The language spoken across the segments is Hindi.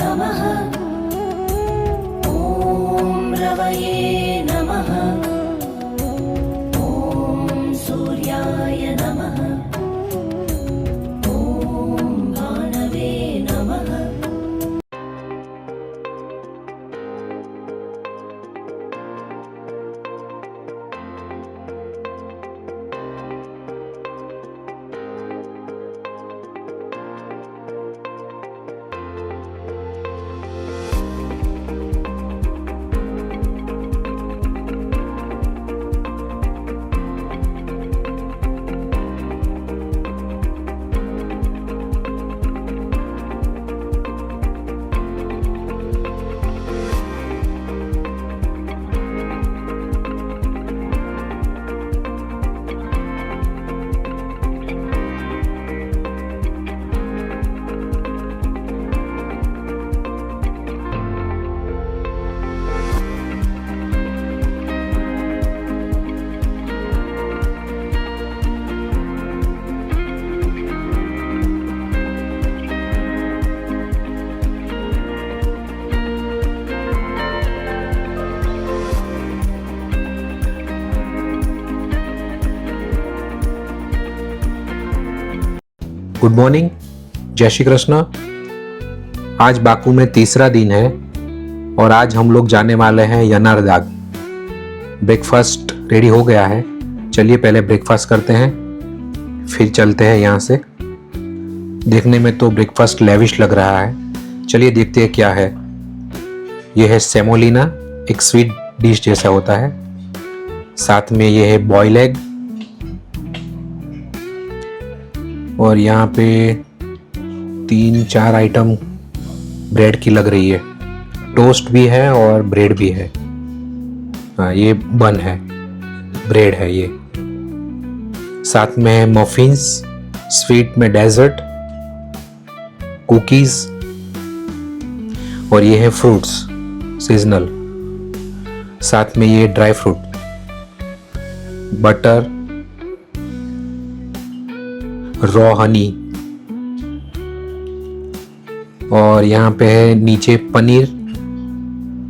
नमः। ॐ रवये नमः। ॐ सूर्याय नमः। ॐ भानवे नमः। गुड मॉर्निंग, जय श्री कृष्ण। आज बाकू में तीसरा दिन है और आज हम लोग जाने वाले हैं यनारदाग। ब्रेकफास्ट रेडी हो गया है, चलिए पहले ब्रेकफास्ट करते हैं फिर चलते हैं यहाँ से। देखने में तो ब्रेकफास्ट लेविश लग रहा है, चलिए देखते हैं क्या है। यह है सेमोलिना, एक स्वीट डिश जैसा होता है। साथ में ये है बॉयल एग और यहाँ पे 3-4 आइटम ब्रेड की लग रही है। टोस्ट भी है और ब्रेड भी है। हाँ, ये बन है, ब्रेड है ये। साथ में मफिन्स, स्वीट में डेजर्ट, कुकीज और ये है फ्रूट्स सीजनल। साथ में ये dry fruit, butter, raw Honey और यहाँ पे है नीचे पनीर,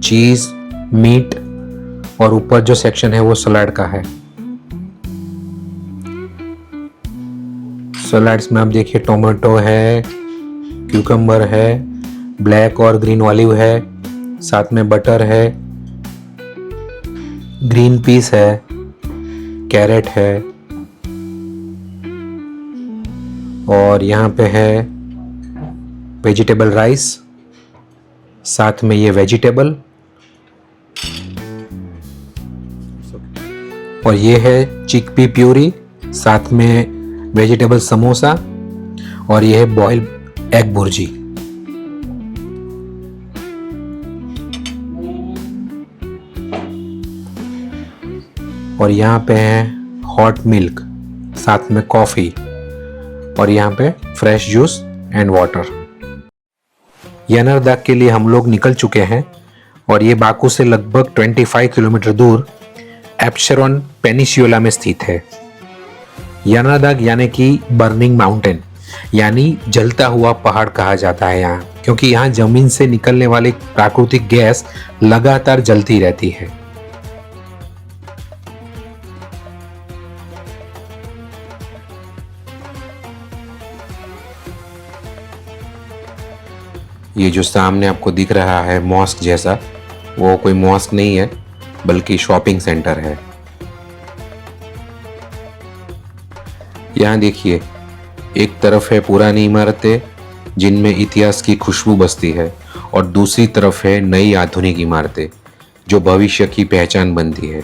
चीज, मीट और ऊपर जो सेक्शन है वो सलाद का है। सलाड्स में आप देखिए टोमेटो है, क्यूकम्बर है, ब्लैक और ग्रीन ऑलिव है, साथ में बटर है, ग्रीन पीस है, कैरेट है और यहाँ पे है वेजिटेबल राइस, साथ में ये वेजिटेबल और ये है चिकपी प्यूरी, साथ में वेजिटेबल समोसा और ये है बॉइल्ड एग भुर्जी। और यहाँ पे है हॉट मिल्क, साथ में कॉफी और यहाँ पे फ्रेश जूस एंड वाटर। यनारदाग के लिए हम लोग निकल चुके हैं और ये बाकू से लगभग 25 किलोमीटर दूर एप्शेरोन पेनिनसुला में स्थित है। यनारदाग यानी कि बर्निंग माउंटेन यानी जलता हुआ पहाड़ कहा जाता है यहाँ, क्योंकि यहाँ जमीन से निकलने वाली प्राकृतिक गैस लगातार जलती रहती है। ये जो सामने आपको दिख रहा है मॉस्क जैसा, वो कोई मॉस्क नहीं है बल्कि शॉपिंग सेंटर है। यहाँ देखिए, एक तरफ है पुरानी इमारतें जिनमें इतिहास की खुशबू बसती है और दूसरी तरफ है नई आधुनिक इमारतें जो भविष्य की पहचान बनती है।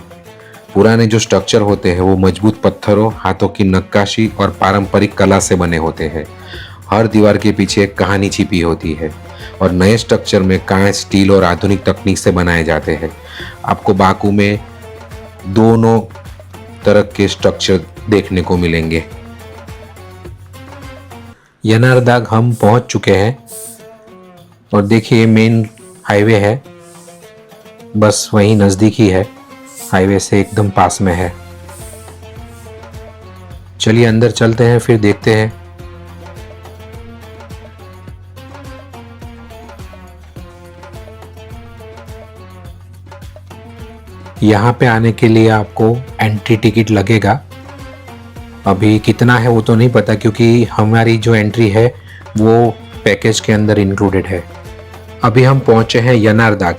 पुराने जो स्ट्रक्चर होते हैं वो मजबूत पत्थरों, हाथों की नक्काशी और पारंपरिक कला से बने होते हैं। हर दीवार के पीछे एक कहानी छिपी होती है और नए स्ट्रक्चर में कांच, स्टील और आधुनिक तकनीक से बनाए जाते हैं। आपको बाकू में दोनों तरह के स्ट्रक्चर देखने को मिलेंगे। यनारदाग हम पहुंच चुके हैं और देखिए मेन हाईवे है, बस वहीं नजदीक ही है, हाईवे से एकदम पास में है। चलिए अंदर चलते हैं फिर देखते हैं। यहाँ पे आने के लिए आपको एंट्री टिकट लगेगा। अभी कितना है वो तो नहीं पता, क्योंकि हमारी जो एंट्री है वो पैकेज के अंदर इंक्लूडेड है। अभी हम पहुंचे हैं यनारदाग,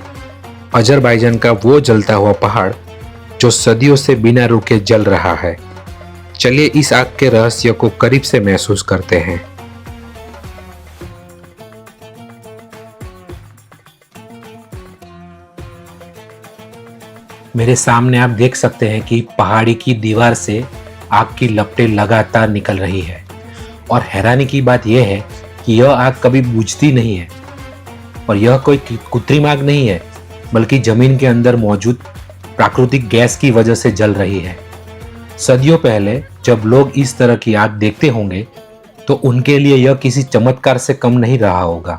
अजरबैजान का वो जलता हुआ पहाड़ जो सदियों से बिना रुके जल रहा है। चलिए इस आग के रहस्य को करीब से महसूस करते हैं। मेरे सामने आप देख सकते हैं कि पहाड़ी की दीवार से आग की लपटें लगातार निकल रही है, और हैरानी की बात यह है कि यह आग कभी बुझती नहीं है, और यह कोई कृत्रिम आग नहीं है, बल्कि जमीन के अंदर मौजूद प्राकृतिक गैस की वजह से जल रही है। सदियों पहले जब लोग इस तरह की आग देखते होंगे तो उनके लिए यह किसी चमत्कार से कम नहीं रहा होगा।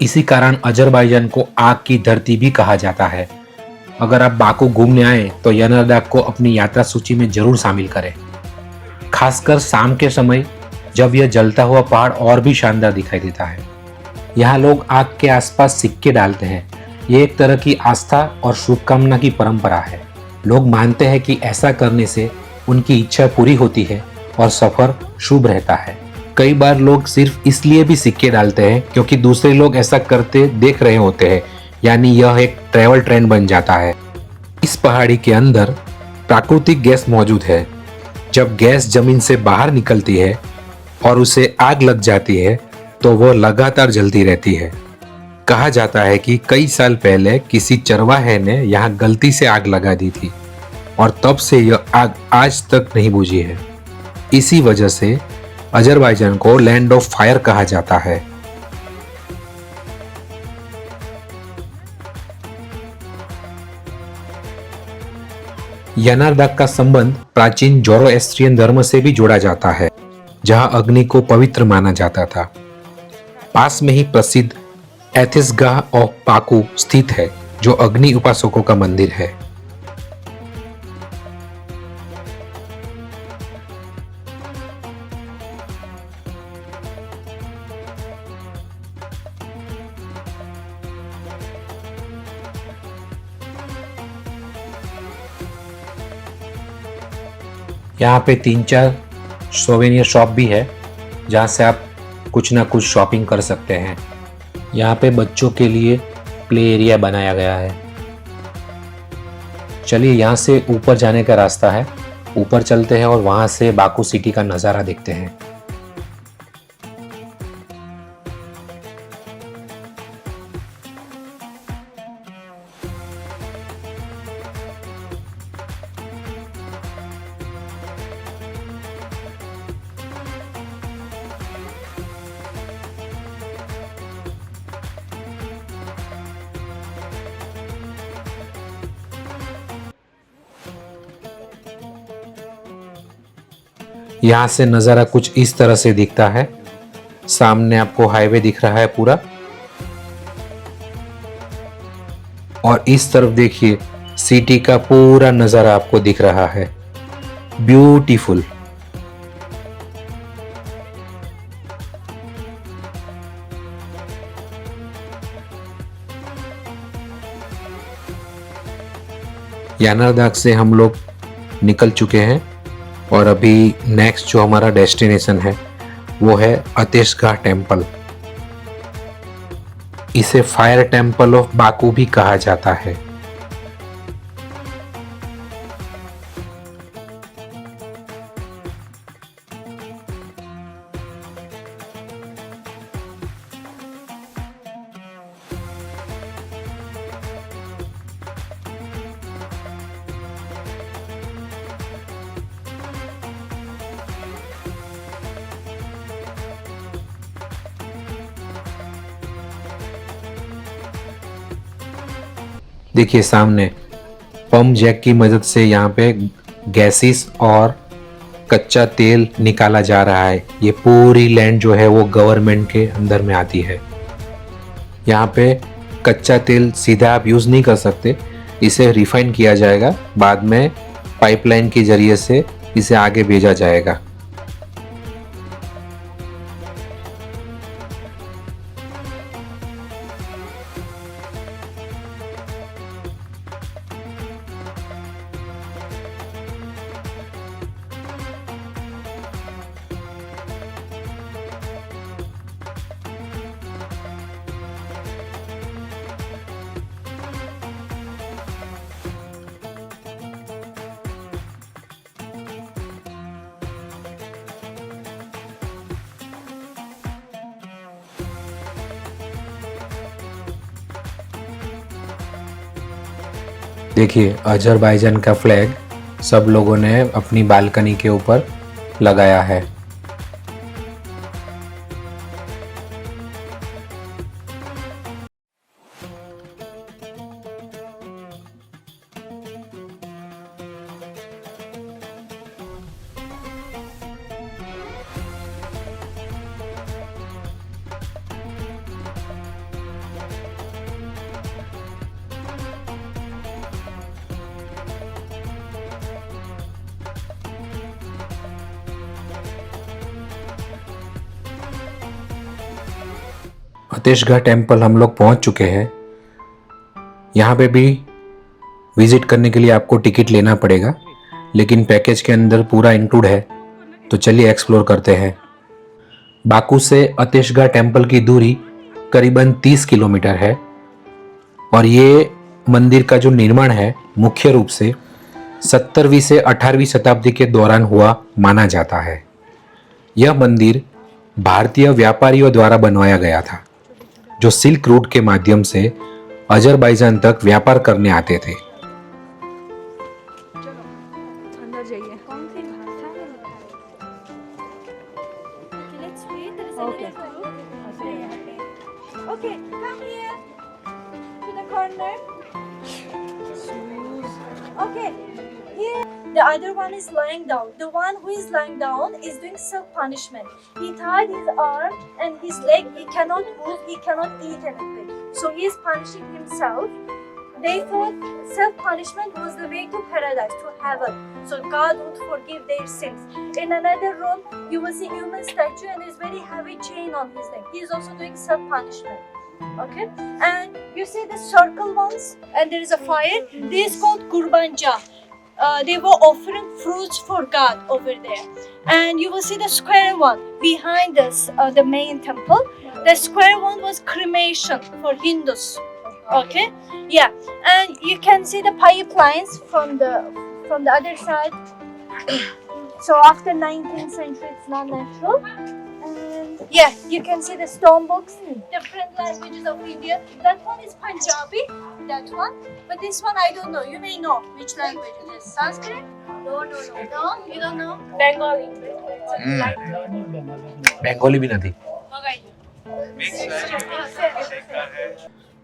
इसी कारण अजरबैजान को आग की धरती भी कहा जाता है। अगर आप बाकू घूमने आए तो यनारदाग को अपनी यात्रा सूची में जरूर शामिल करें, खासकर शाम के समय जब यह जलता हुआ पहाड़ और भी शानदार दिखाई देता है। यहाँ लोग आग के आसपास सिक्के डालते हैं। ये एक तरह की आस्था और शुभकामना की परंपरा है। लोग मानते हैं कि ऐसा करने से उनकी इच्छा पूरी होती है और सफर शुभ रहता है। कई बार लोग सिर्फ इसलिए भी सिक्के डालते हैं क्योंकि दूसरे लोग ऐसा करते देख रहे होते हैं, यानी यह एक ट्रैवल ट्रेंड बन जाता है। इस पहाड़ी के अंदर प्राकृतिक गैस मौजूद है। जब गैस जमीन से बाहर निकलती है और उसे आग लग जाती है तो वह लगातार जलती रहती है। कहा जाता है कि कई साल पहले किसी चरवाहे ने यहाँ गलती से आग लगा दी थी और तब से यह आग आज तक नहीं बुझी है। इसी वजह से अजरबैजान को लैंड ऑफ फायर कहा जाता है। यनारदाग का संबंध प्राचीन जोरोएस्ट्रियन धर्म से भी जोड़ा जाता है, जहां अग्नि को पवित्र माना जाता था। पास में ही प्रसिद्ध एथिसगाह ऑफ बाकू स्थित है, जो अग्नि उपासकों का मंदिर है। यहाँ पे 3-4 सोवेनियर शॉप भी है, जहाँ से आप कुछ ना कुछ शॉपिंग कर सकते हैं। यहाँ पे बच्चों के लिए प्ले एरिया बनाया गया है। चलिए यहाँ से ऊपर जाने का रास्ता है, ऊपर चलते हैं और वहाँ से बाकू सिटी का नज़ारा देखते हैं। यहाँ से नज़ारा कुछ इस तरह से दिखता है। सामने आपको हाईवे दिख रहा है पूरा, और इस तरफ देखिए सिटी का पूरा नज़ारा आपको दिख रहा है। ब्यूटीफुल। यनारदाग से हम लोग निकल चुके हैं और अभी नेक्स्ट जो हमारा डेस्टिनेशन है वो है अतेशगाह टेम्पल। इसे फायर टेम्पल ऑफ बाकू भी कहा जाता है। देखिए सामने पंप जैक की मदद से यहाँ पे गैसेस और कच्चा तेल निकाला जा रहा है। ये पूरी लैंड जो है वो गवर्नमेंट के अंदर में आती है। यहाँ पे कच्चा तेल सीधा आप यूज़ नहीं कर सकते, इसे रिफाइन किया जाएगा, बाद में पाइपलाइन के जरिए से इसे आगे भेजा जाएगा। देखिए अजरबैजान का फ्लैग सब लोगों ने अपनी बालकनी के ऊपर लगाया है। अतेशगढ़ टेम्पल हम लोग पहुंच चुके हैं। यहाँ पे भी विजिट करने के लिए आपको टिकट लेना पड़ेगा, लेकिन पैकेज के अंदर पूरा इंक्लूड है। तो चलिए एक्सप्लोर करते हैं। बाकू से अतेशगढ़ टेम्पल की दूरी करीबन 30 किलोमीटर है और ये मंदिर का जो निर्माण है मुख्य रूप से 17वीं से 18वीं शताब्दी के दौरान हुआ माना जाता है। यह मंदिर भारतीय व्यापारियों द्वारा बनवाया गया था, जो सिल्क रूट के माध्यम से अजरबैजान तक व्यापार करने आते थे। अंदर जाइए। कौन सी भाषा में लिखा है? Okay, come here to the corner. Okay, here the other one is lying down. The one who is lying down is doing self-punishment. He tied his arm and his leg. He cannot move. He cannot eat anything. So he is punishing himself. They thought self-punishment was the way to paradise, to heaven. So God would forgive their sins. In another room, you will see human statue and there's very heavy chain on his neck. He is also doing self-punishment. Okay, and you see the circle ones, and there is a fire. This is called Gurbanja. They were offering fruits for God over there. And you will see the square one behind us, the main temple. The square one was cremation for Hindus. Okay, yeah, and you can see the pipelines from the other side. So after 19th century, it's not natural. And yeah, you can see the stone books, different languages of India. That one is Punjabi, that one. But this one I don't know. You may know which language it is. Sanskrit? No. No, you don't know? Bengali. Bengali भी नहीं।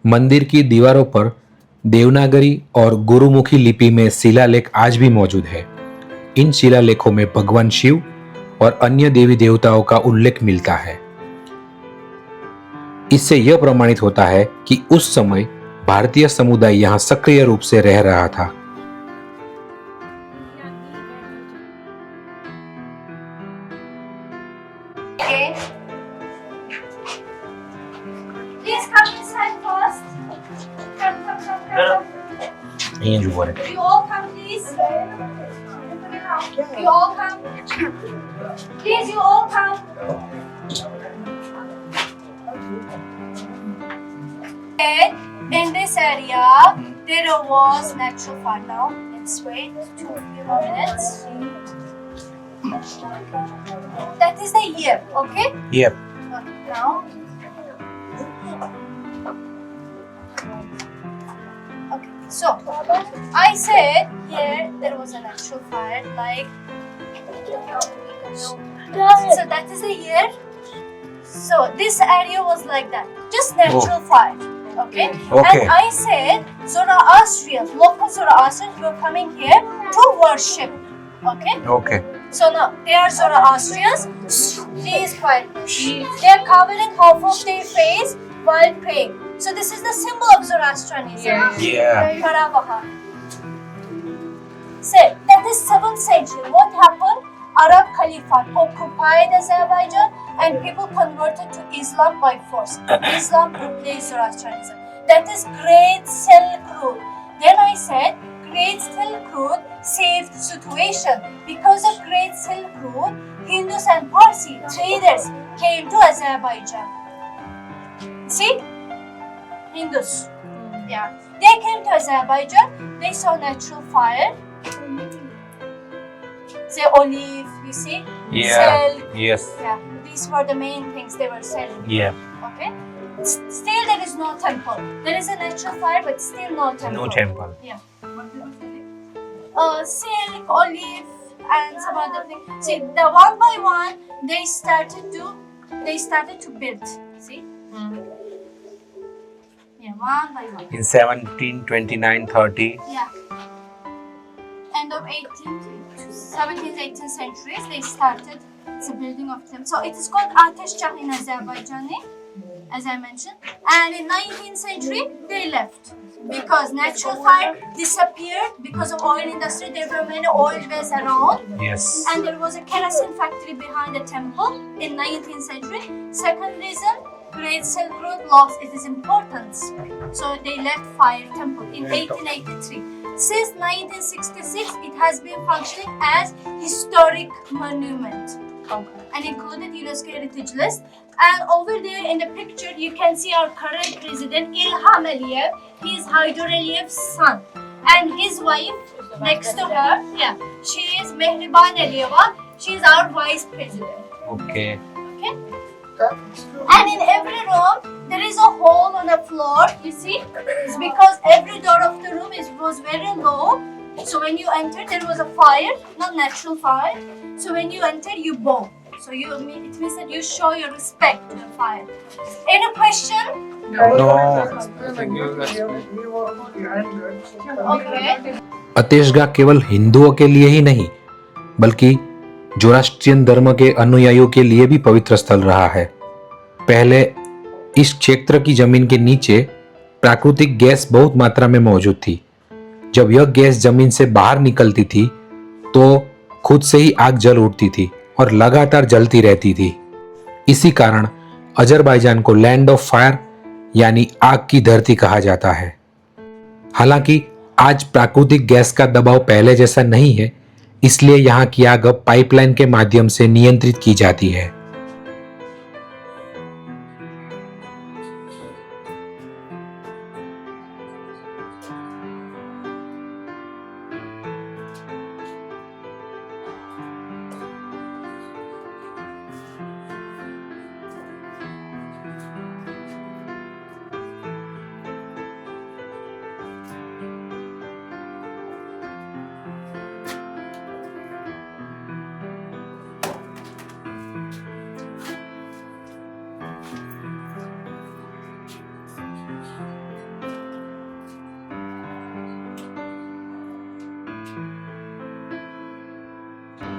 मंदिर की दीवारों पर देवनागरी और गुरुमुखी लिपि में शिलालेख आज भी मौजूद है। इन शिलालेखों में भगवान शिव और अन्य देवी देवताओं का उल्लेख मिलता है। इससे यह प्रमाणित होता है कि उस समय भारतीय समुदाय यहाँ सक्रिय रूप से रह रहा था। Please come inside first. Come. You all come, please. You all come. Please, you all come. In this area, there was natural fire. Now, let's wait 2 minutes. That is the year, okay? Yep. Now. Okay, so I said here there was a natural fire, like so that is the year. So this area was like that, just natural fire. Okay? And I said Zoroastrians, local Zoroastrians were coming here to worship. Okay? So now they are Zoroastrians. Please quiet. They are covering half of their face while praying. So this is the symbol of Zoroastrianism. Yeah. Karavaha. Say that is 7th century. What happened? Arab Caliphate occupied Azerbaijan and people converted to Islam by force. Islam replaced Zoroastrianism. That is Great Silk Road. Then I said Great Silk Road saved the situation. Because of Great Silk Road, Hindus and Parsi traders came to Azerbaijan. See? Hindus. Yeah. They came to Azerbaijan. They saw natural fire. The olive, you see? Silk. Yes. Yeah. These were the main things they were selling. Yeah. Okay? Still there is no temple. There is a natural fire, but still no temple. No temple. Yeah. Silk, olive, and some other thing. See, the one by one they started to build. See, yeah, one by one. In 1729, 30. Yeah. End of 17th, 18th centuries, they started the building of them. So it is called Ateşgah in Azerbaijani, as I mentioned. And in 19th century, they left because natural fire disappeared because of oil industry. There were many oil wells around. Yes. And there was a kerosene factory behind the temple in 19th century. Second reason, Great Silk Road lost its importance. So they left fire temple in 1883. Since 1966, it has been functioning as historic monument and included UNESCO Heritage List. And over there in the picture, you can see our current president Ilham Aliyev. He is Haydar Aliyev's son, and his wife next to her, yeah, she is Mehriban Aliyeva. She is our vice president. Okay. Okay. And in every room, there is a hole on the floor. You see, it's because every door of the room was very low. So when you enter, there was a fire, not natural fire. So when you enter, you bow. So it means that you show your respect to the fire. Any question? No. Okay. अतेशगा केवल हिंदुओं के लिए ही नहीं बल्कि जोरास्ट्रियन धर्म के अनुयायियों के लिए भी पवित्र स्थल रहा है। पहले इस क्षेत्र की जमीन के नीचे प्राकृतिक गैस बहुत मात्रा में मौजूद थी। जब यह गैस जमीन से बाहर निकलती थी तो खुद से ही आग जल उठती थी और लगातार जलती रहती थी। इसी कारण अजरबैजान को लैंड ऑफ फायर यानी आग की धरती कहा जाता है। हालांकि आज प्राकृतिक गैस का दबाव पहले जैसा नहीं है, इसलिए यहाँ की आग अब पाइपलाइन के माध्यम से नियंत्रित की जाती है।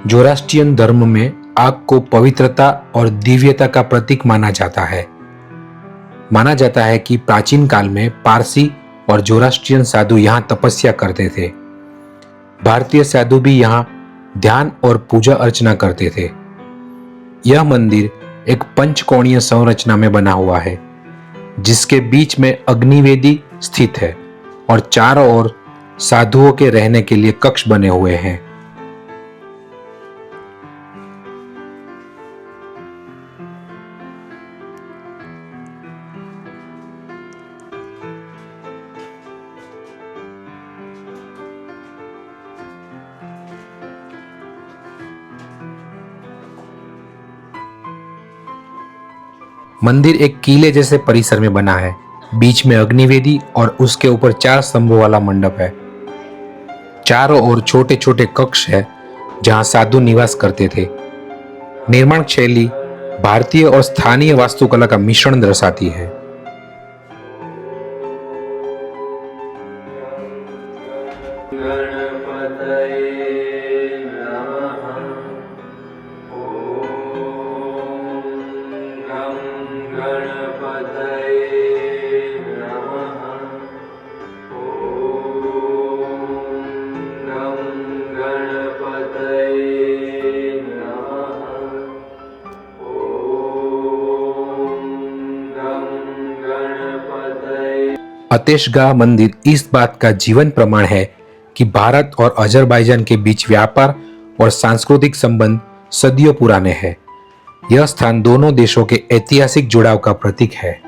जोरास्ट्रियन धर्म में आग को पवित्रता और दिव्यता का प्रतीक माना जाता है। माना जाता है कि प्राचीन काल में पारसी और जोरास्ट्रियन साधु यहाँ तपस्या करते थे। भारतीय साधु भी यहाँ ध्यान और पूजा अर्चना करते थे। यह मंदिर एक पंचकोणीय संरचना में बना हुआ है, जिसके बीच में अग्निवेदी स्थित है और चारों ओर साधुओं के रहने के लिए कक्ष बने हुए हैं। मंदिर एक किले जैसे परिसर में बना है। बीच में अग्निवेदी और उसके ऊपर 4 स्तंभों वाला मंडप है। चारों ओर छोटे छोटे कक्ष है जहां साधु निवास करते थे। निर्माण शैली भारतीय और स्थानीय वास्तुकला का मिश्रण दर्शाती है। अतेशगाह मंदिर इस बात का जीवन प्रमाण है कि भारत और अजरबैजान के बीच व्यापार और सांस्कृतिक संबंध सदियों पुराने हैं। यह स्थान दोनों देशों के ऐतिहासिक जुड़ाव का प्रतीक है।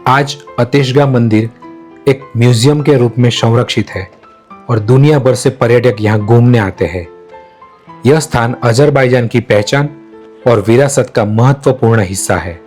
आज अतेशगा मंदिर एक म्यूजियम के रूप में संरक्षित है और दुनिया भर से पर्यटक यहाँ घूमने आते हैं। यह स्थान अजरबैजान की पहचान और विरासत का महत्वपूर्ण हिस्सा है।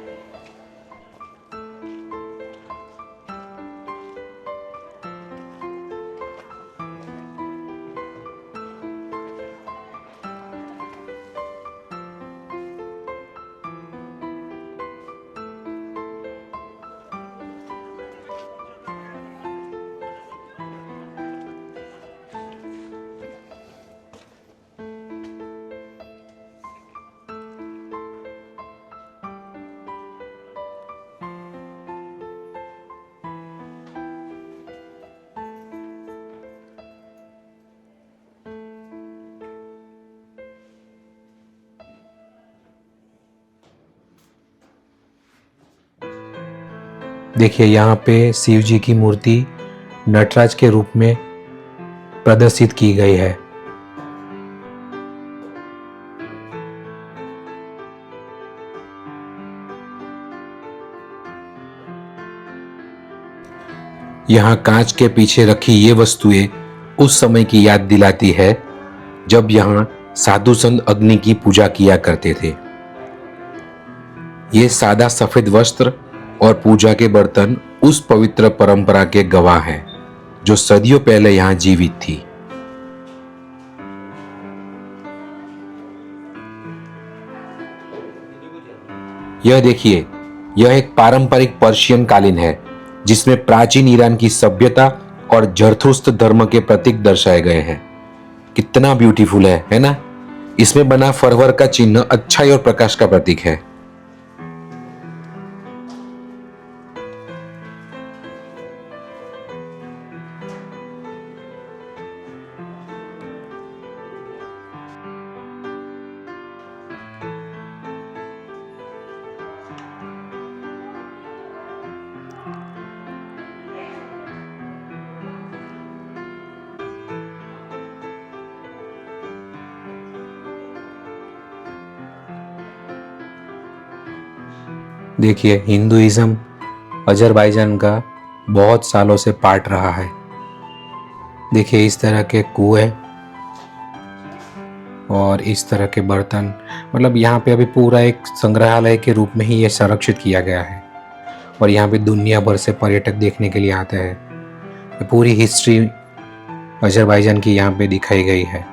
देखिए यहाँ पे शिव जी की मूर्ति नटराज के रूप में प्रदर्शित की गई है। यहाँ कांच के पीछे रखी ये वस्तुएं उस समय की याद दिलाती है जब यहाँ साधु संत अग्नि की पूजा किया करते थे। ये सादा सफेद वस्त्र और पूजा के बर्तन उस पवित्र परंपरा के गवाह हैं जो सदियों पहले यहाँ जीवित थी। यह देखिए, यह एक पारंपरिक पर्शियन कालीन है जिसमें प्राचीन ईरान की सभ्यता और जरथुस्त्र धर्म के प्रतीक दर्शाए गए हैं। कितना ब्यूटीफुल है ना? इसमें बना फरवर का चिन्ह अच्छाई और प्रकाश का प्रतीक है। देखिए, हिंदुइज्म अजरबैजान का बहुत सालों से पार्ट रहा है। देखिए इस तरह के कुएं और इस तरह के बर्तन, मतलब यहाँ पे अभी पूरा एक संग्रहालय के रूप में ही ये संरक्षित किया गया है और यहाँ पे दुनिया भर से पर्यटक देखने के लिए आते हैं। पूरी हिस्ट्री अजरबैजान की यहाँ पे दिखाई गई है।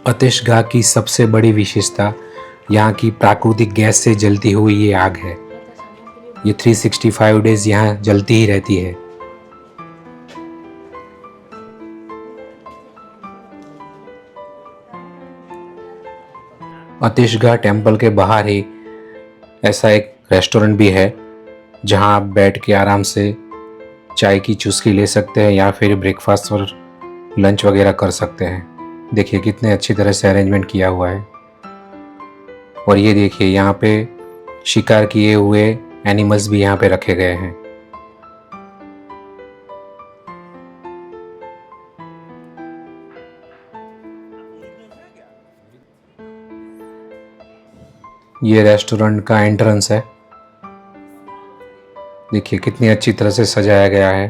अतेशगाह की सबसे बड़ी विशेषता यहाँ की प्राकृतिक गैस से जलती हुई ये आग है। ये 365 डेज यहाँ जलती ही रहती है। अतेशगाह टेम्पल के बाहर ही ऐसा एक रेस्टोरेंट भी है जहाँ आप बैठ के आराम से चाय की चुस्की ले सकते हैं या फिर ब्रेकफास्ट और लंच वगैरह कर सकते हैं। देखिए कितने अच्छी तरह से अरेंजमेंट किया हुआ है। और ये देखिए यहाँ पे शिकार किए हुए एनिमल्स भी यहाँ पे रखे गए हैं। ये रेस्टोरेंट का एंट्रेंस है। देखिए कितनी अच्छी तरह से सजाया गया है।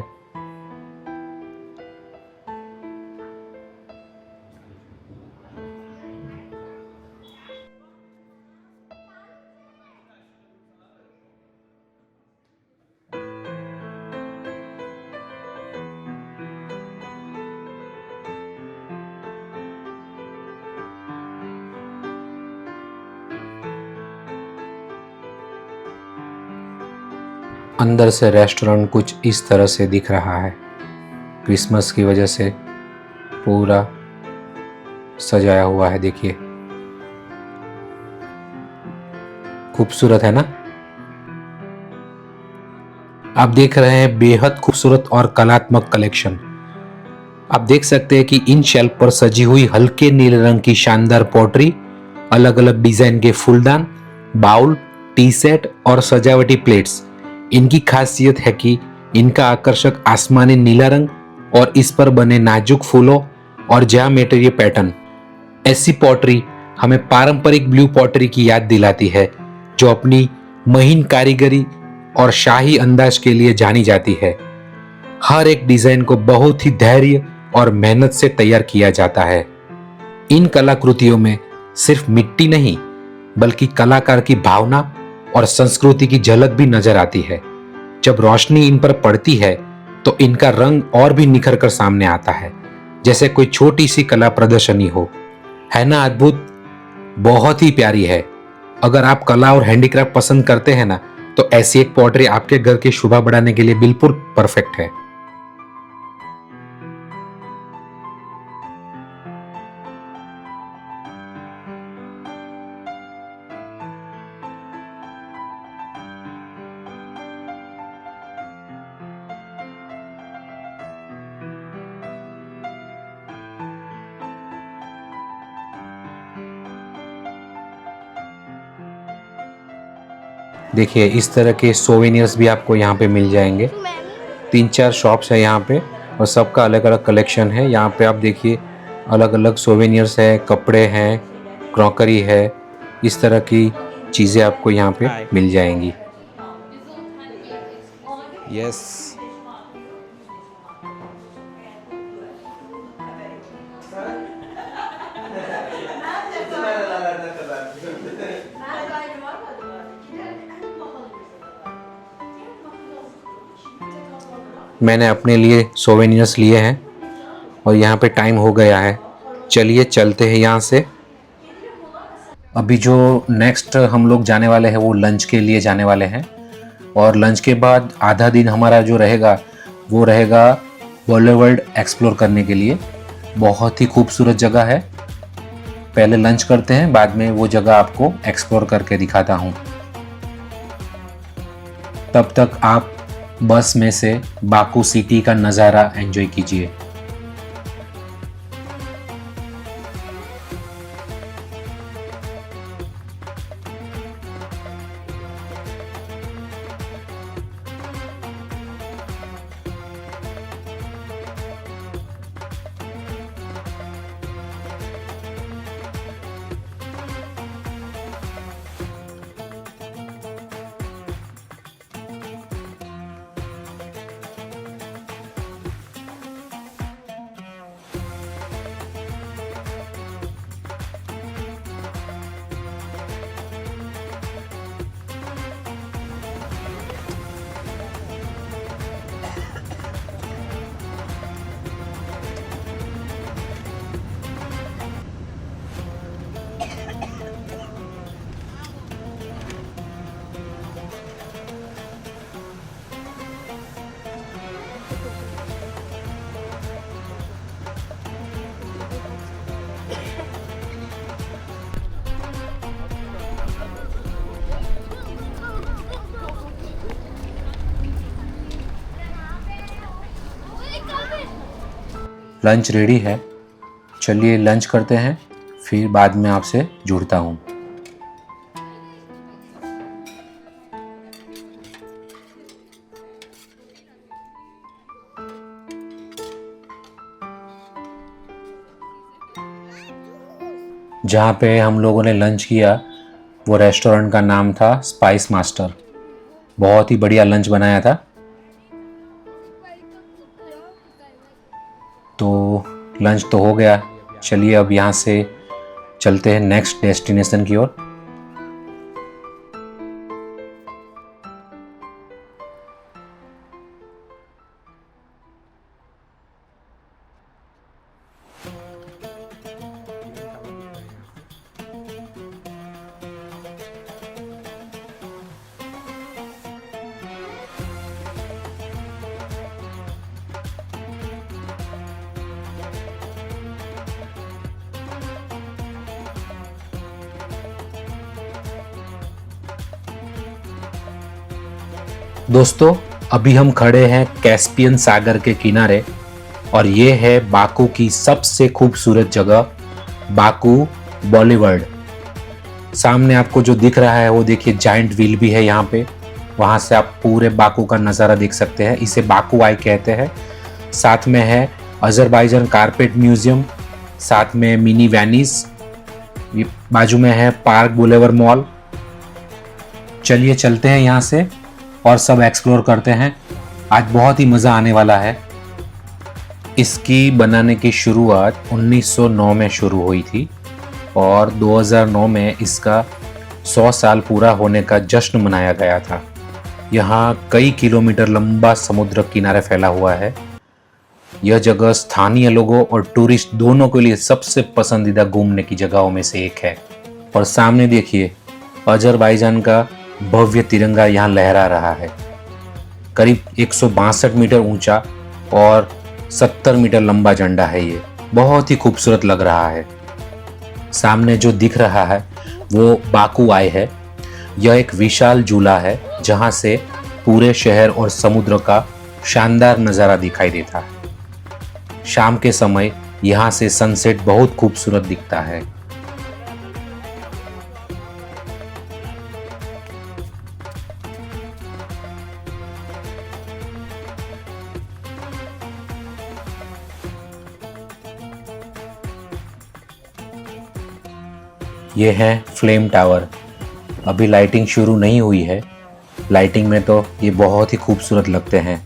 अंदर से रेस्टोरेंट कुछ इस तरह से दिख रहा है। क्रिसमस की वजह से पूरा सजाया हुआ है। देखिए खूबसूरत है ना। आप देख रहे हैं बेहद खूबसूरत और कलात्मक कलेक्शन। आप देख सकते हैं कि इन शेल्फ पर सजी हुई हल्के नीले रंग की शानदार पॉटरी, अलग अलग डिजाइन के फूलदान, बाउल, टी सेट और सजावटी प्लेट्स। इनकी खासियत है कि इनका आकर्षक आसमानी नीला रंग और इस पर बने नाजुक फूलों और ज्यामितीय पैटर्न। ऐसी पॉटरी हमें पारंपरिक ब्लू पॉटरी की याद दिलाती है, जो अपनी महीन कारीगरी और शाही अंदाज के लिए जानी जाती है। हर एक डिजाइन को बहुत ही धैर्य और मेहनत से तैयार किया जाता है। इन कलाकृतियों में सिर्फ मिट्टी नहीं, बल्कि कलाकार की भावना और संस्कृति की झलक भी नजर आती है। जब रोशनी इन पर पड़ती है तो इनका रंग और भी निखर कर सामने आता है, जैसे कोई छोटी सी कला प्रदर्शनी हो। है ना अद्भुत, बहुत ही प्यारी है। अगर आप कला और हैंडीक्राफ्ट पसंद करते हैं ना, तो ऐसी एक पॉटरी आपके घर की शोभा बढ़ाने के लिए बिल्कुल परफेक्ट है। देखिए इस तरह के सोवेनियर्स भी आपको यहाँ पे मिल जाएंगे। 3-4 शॉप्स है यहाँ पे और सबका अलग अलग कलेक्शन है। यहाँ पे आप देखिए अलग अलग सोवेनियर्स है, कपड़े हैं, क्रॉकरी है, इस तरह की चीज़ें आपको यहाँ पे मिल जाएंगी। यस, मैंने अपने लिए सोवेनियर्स लिए हैं और यहाँ पे टाइम हो गया है। चलिए चलते हैं यहाँ से। अभी जो नेक्स्ट हम लोग जाने वाले हैं वो लंच के लिए जाने वाले हैं, और लंच के बाद आधा दिन हमारा जो रहेगा वो रहेगा बॉलीवुड एक्सप्लोर करने के लिए। बहुत ही खूबसूरत जगह है। पहले लंच करते हैं, बाद में वो जगह आपको एक्सप्लोर करके दिखाता हूँ। तब तक आप बस में से बाकू सिटी का नज़ारा एंजॉय कीजिए। लंच रेडी है, चलिए लंच करते हैं, फिर बाद में आपसे जुड़ता हूँ। जहाँ पे हम लोगों ने लंच किया वो रेस्टोरेंट का नाम था स्पाइस मास्टर। बहुत ही बढ़िया लंच बनाया था। तो लंच तो हो गया, चलिए अब यहाँ से चलते हैं नेक्स्ट डेस्टिनेशन की ओर। दोस्तों अभी हम खड़े हैं कैस्पियन सागर के किनारे और ये है बाकू की सबसे खूबसूरत जगह, बाकू बॉलीवर्ल्ड। सामने आपको जो दिख रहा है वो देखिए जाइंट व्हील भी है यहाँ पे। वहाँ से आप पूरे बाकू का नज़ारा देख सकते हैं। इसे बाकू आई कहते हैं। साथ में है अजरबैजान कारपेट म्यूजियम, साथ में मिनी वेनिस, बाजू में है पार्क बुलेवर मॉल। चलिए चलते हैं यहाँ से और सब एक्सप्लोर करते हैं। आज बहुत ही मज़ा आने वाला है। इसकी बनाने की शुरुआत 1909 में शुरू हुई थी और 2009 में इसका 100 साल पूरा होने का जश्न मनाया गया था। यहाँ कई किलोमीटर लंबा समुद्र किनारे फैला हुआ है। यह जगह स्थानीय लोगों और टूरिस्ट दोनों के लिए सबसे पसंदीदा घूमने की जगहों में से एक है। और सामने देखिए अजरबैजान का भव्य तिरंगा यहाँ लहरा रहा है। करीब 162 मीटर ऊंचा और 70 मीटर लंबा झंडा है। ये बहुत ही खूबसूरत लग रहा है। सामने जो दिख रहा है वो बाकू आई है। यह एक विशाल झूला है जहाँ से पूरे शहर और समुद्र का शानदार नज़ारा दिखाई देता है। शाम के समय यहाँ से सनसेट बहुत खूबसूरत दिखता है। ये है फ्लेम टावर। अभी लाइटिंग शुरू नहीं हुई है। लाइटिंग में तो ये बहुत ही खूबसूरत लगते हैं।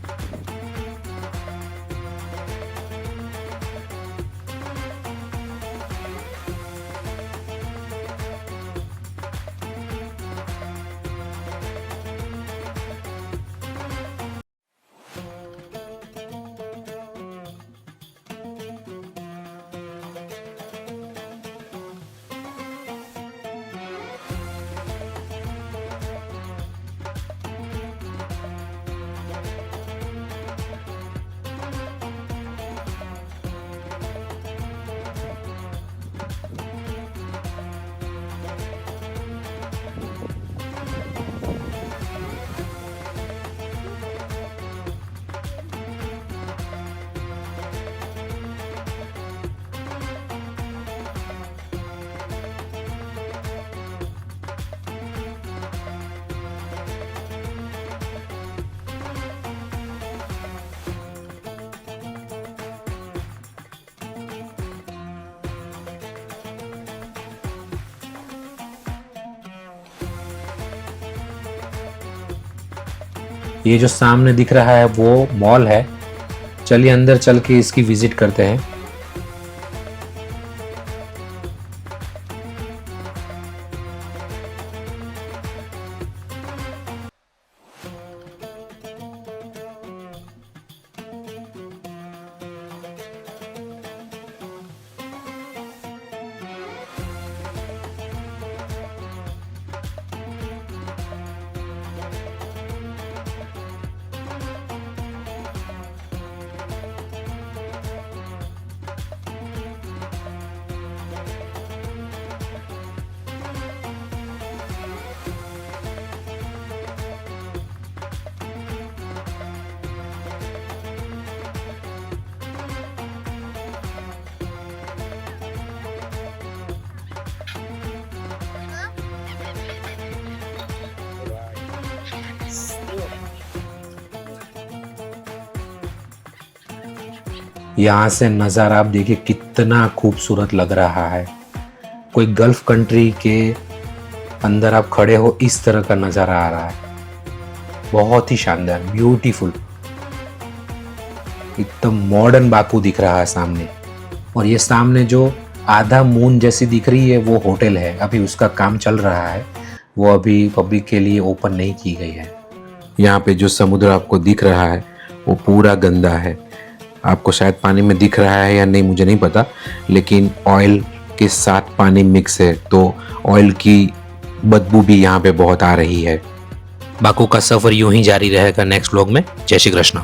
ये जो सामने दिख रहा है वो मॉल है। चलिए अंदर चल के इसकी विजिट करते हैं। यहाँ से नज़ारा आप देखिए कितना खूबसूरत लग रहा है। कोई गल्फ कंट्री के अंदर आप खड़े हो इस तरह का नज़ारा आ रहा है, बहुत ही शानदार, ब्यूटीफुल, एकदम मॉडर्न बाकू दिख रहा है सामने। और ये सामने जो आधा मून जैसी दिख रही है वो होटल है, अभी उसका काम चल रहा है, वो अभी पब्लिक के लिए ओपन नहीं की गई है। यहाँ पे जो समुद्र आपको दिख रहा है वो पूरा गंदा है, आपको शायद पानी में दिख रहा है या नहीं मुझे नहीं पता, लेकिन ऑयल के साथ पानी मिक्स है तो ऑयल की बदबू भी यहाँ पे बहुत आ रही है। बाकू का सफ़र यूं ही जारी रहेगा नेक्स्ट व्लॉग में। जय श्री कृष्ण।